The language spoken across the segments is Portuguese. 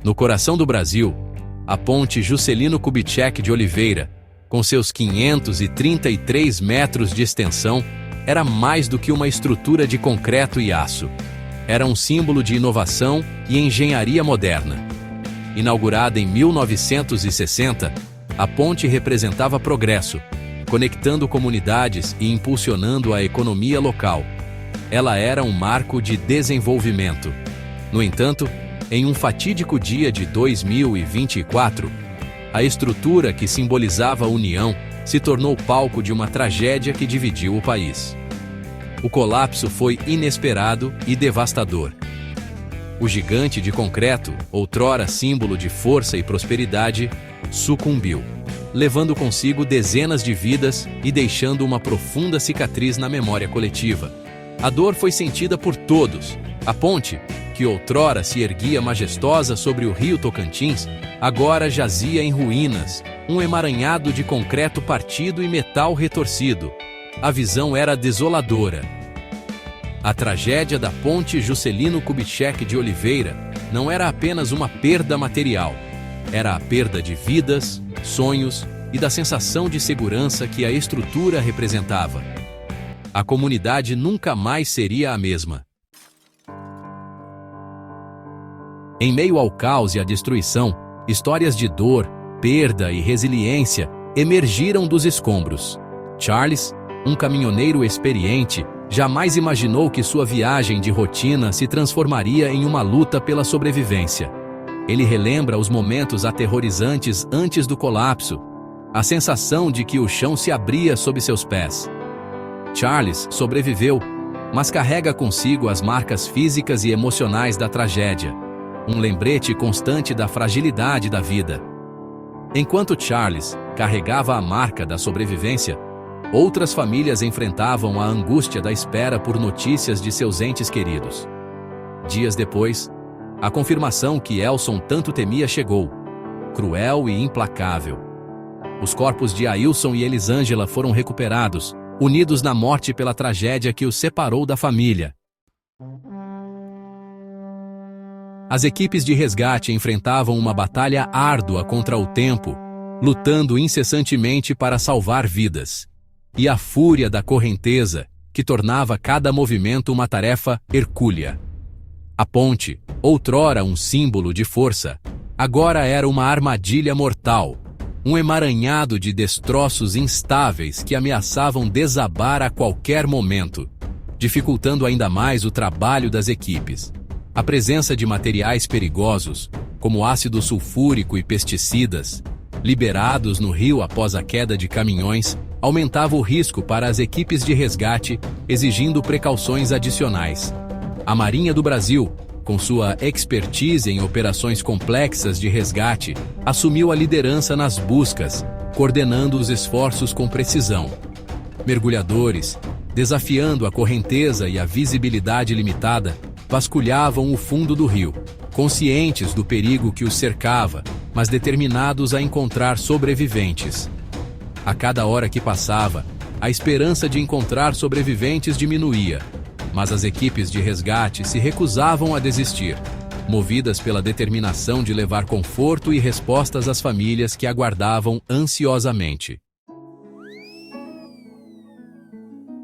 No coração do Brasil, a ponte Juscelino Kubitschek de Oliveira, com seus 533 metros de extensão, era mais do que uma estrutura de concreto e aço. Era um símbolo de inovação e engenharia moderna. Inaugurada em 1960, a ponte representava progresso, conectando comunidades e impulsionando a economia local. Ela era um marco de desenvolvimento. No entanto, em um fatídico dia de 2024, a estrutura que simbolizava a união se tornou palco de uma tragédia que dividiu o país. O colapso foi inesperado e devastador. O gigante de concreto, outrora símbolo de força e prosperidade, sucumbiu, levando consigo dezenas de vidas e deixando uma profunda cicatriz na memória coletiva. A dor foi sentida por todos. A ponte, que outrora se erguia majestosa sobre o rio Tocantins, agora jazia em ruínas, um emaranhado de concreto partido e metal retorcido. A visão era desoladora. A tragédia da ponte Juscelino Kubitschek de Oliveira não era apenas uma perda material, era a perda de vidas, sonhos e da sensação de segurança que a estrutura representava. A comunidade nunca mais seria a mesma. Em meio ao caos e à destruição, histórias de dor, perda e resiliência emergiram dos escombros. Charles, um caminhoneiro experiente, jamais imaginou que sua viagem de rotina se transformaria em uma luta pela sobrevivência. Ele relembra os momentos aterrorizantes antes do colapso, a sensação de que o chão se abria sob seus pés. Charles sobreviveu, mas carrega consigo as marcas físicas e emocionais da tragédia, um lembrete constante da fragilidade da vida. Enquanto Charles carregava a marca da sobrevivência, outras famílias enfrentavam a angústia da espera por notícias de seus entes queridos. Dias depois, a confirmação que Elson tanto temia chegou, cruel e implacável. Os corpos de Ailson e Elisângela foram recuperados, unidos na morte pela tragédia que os separou da família. As equipes de resgate enfrentavam uma batalha árdua contra o tempo, lutando incessantemente para salvar vidas. E a fúria da correnteza, que tornava cada movimento uma tarefa hercúlea. A ponte, outrora um símbolo de força, agora era uma armadilha mortal, um emaranhado de destroços instáveis que ameaçavam desabar a qualquer momento, dificultando ainda mais o trabalho das equipes. A presença de materiais perigosos, como ácido sulfúrico e pesticidas, liberados no rio após a queda de caminhões, aumentava o risco para as equipes de resgate, exigindo precauções adicionais. A Marinha do Brasil, com sua expertise em operações complexas de resgate, assumiu a liderança nas buscas, coordenando os esforços com precisão. Mergulhadores, desafiando a correnteza e a visibilidade limitada, vasculhavam o fundo do rio, conscientes do perigo que os cercava, mas determinados a encontrar sobreviventes. A cada hora que passava, a esperança de encontrar sobreviventes diminuía, mas as equipes de resgate se recusavam a desistir, movidas pela determinação de levar conforto e respostas às famílias que aguardavam ansiosamente.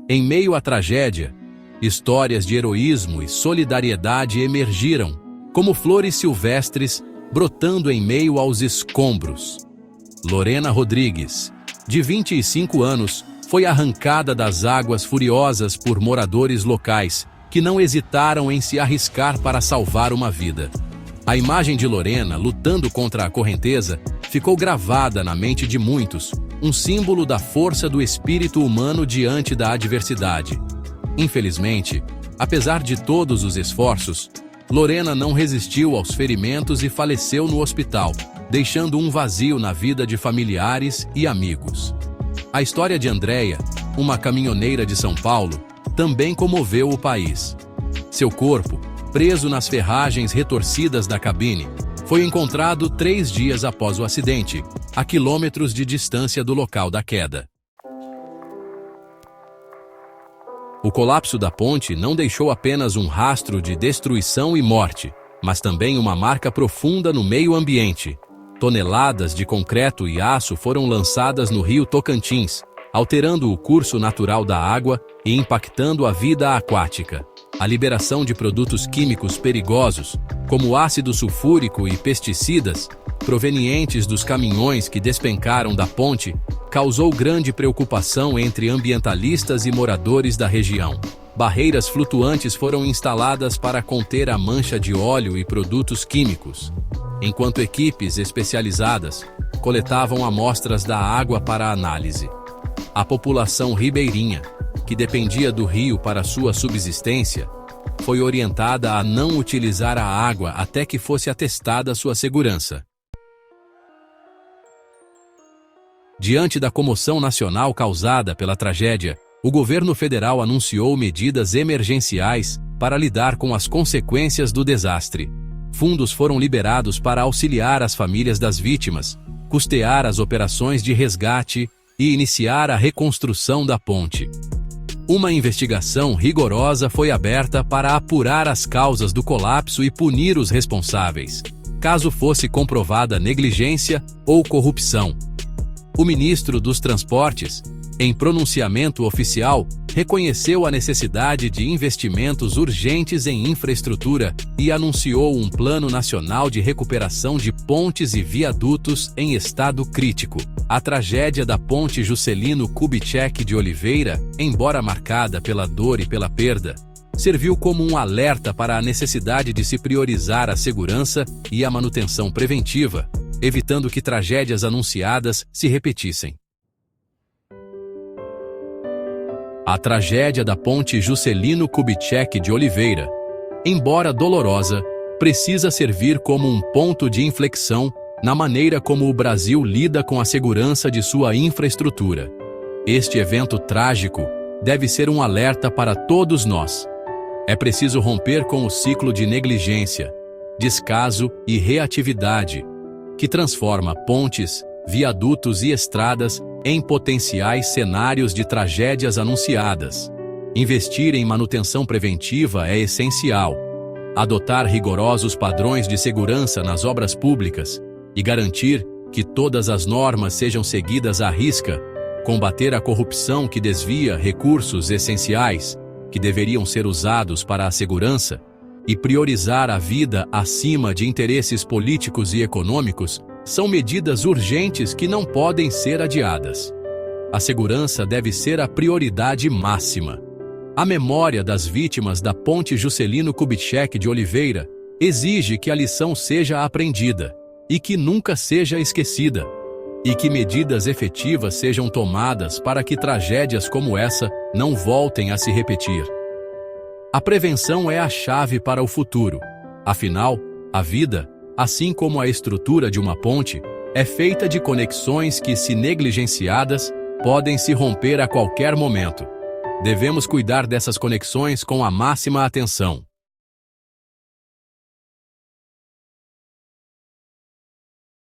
Em meio à tragédia, histórias de heroísmo e solidariedade emergiram, como flores silvestres brotando em meio aos escombros. Lorena Rodrigues, de 25 anos, foi arrancada das águas furiosas por moradores locais, que não hesitaram em se arriscar para salvar uma vida. A imagem de Lorena lutando contra a correnteza ficou gravada na mente de muitos, um símbolo da força do espírito humano diante da adversidade. Infelizmente, apesar de todos os esforços, Lorena não resistiu aos ferimentos e faleceu no hospital, deixando um vazio na vida de familiares e amigos. A história de Andréia, uma caminhoneira de São Paulo, também comoveu o país. Seu corpo, preso nas ferragens retorcidas da cabine, foi encontrado 3 dias após o acidente, a quilômetros de distância do local da queda. O colapso da ponte não deixou apenas um rastro de destruição e morte. mas também uma marca profunda no meio ambiente. Toneladas de concreto e aço foram lançadas no rio Tocantins, alterando o curso natural da água e impactando a vida aquática. A liberação de produtos químicos perigosos, como ácido sulfúrico e pesticidas, provenientes dos caminhões que despencaram da ponte, causou grande preocupação entre ambientalistas e moradores da região. Barreiras flutuantes foram instaladas para conter a mancha de óleo e produtos químicos, enquanto equipes especializadas coletavam amostras da água para análise. A população ribeirinha, que dependia do rio para sua subsistência, foi orientada a não utilizar a água até que fosse atestada sua segurança. Diante da comoção nacional causada pela tragédia, o governo federal anunciou medidas emergenciais para lidar com as consequências do desastre. Fundos foram liberados para auxiliar as famílias das vítimas, custear as operações de resgate e iniciar a reconstrução da ponte. Uma investigação rigorosa foi aberta para apurar as causas do colapso e punir os responsáveis, caso fosse comprovada negligência ou corrupção. O ministro dos Transportes, em pronunciamento oficial, reconheceu a necessidade de investimentos urgentes em infraestrutura e anunciou um Plano Nacional de Recuperação de Pontes e Viadutos em estado crítico. A tragédia da ponte Juscelino Kubitschek de Oliveira, embora marcada pela dor e pela perda, serviu como um alerta para a necessidade de se priorizar a segurança e a manutenção preventiva, evitando que tragédias anunciadas se repetissem. A tragédia da ponte Juscelino Kubitschek de Oliveira, embora dolorosa, precisa servir como um ponto de inflexão na maneira como o Brasil lida com a segurança de sua infraestrutura. Este evento trágico deve ser um alerta para todos nós. É preciso romper com o ciclo de negligência, descaso e reatividade, que transforma pontes, viadutos e estradas em potenciais cenários de tragédias anunciadas. Investir em manutenção preventiva é essencial. Adotar rigorosos padrões de segurança nas obras públicas e garantir que todas as normas sejam seguidas à risca, combater a corrupção que desvia recursos essenciais que deveriam ser usados para a segurança e priorizar a vida acima de interesses políticos e econômicos são medidas urgentes que não podem ser adiadas. A segurança deve ser a prioridade máxima. A memória das vítimas da ponte Juscelino Kubitschek de Oliveira exige que a lição seja aprendida e que nunca seja esquecida, e que medidas efetivas sejam tomadas para que tragédias como essa não voltem a se repetir. A prevenção é a chave para o futuro. Afinal, a vida, assim como a estrutura de uma ponte, é feita de conexões que, se negligenciadas, podem se romper a qualquer momento. Devemos cuidar dessas conexões com a máxima atenção.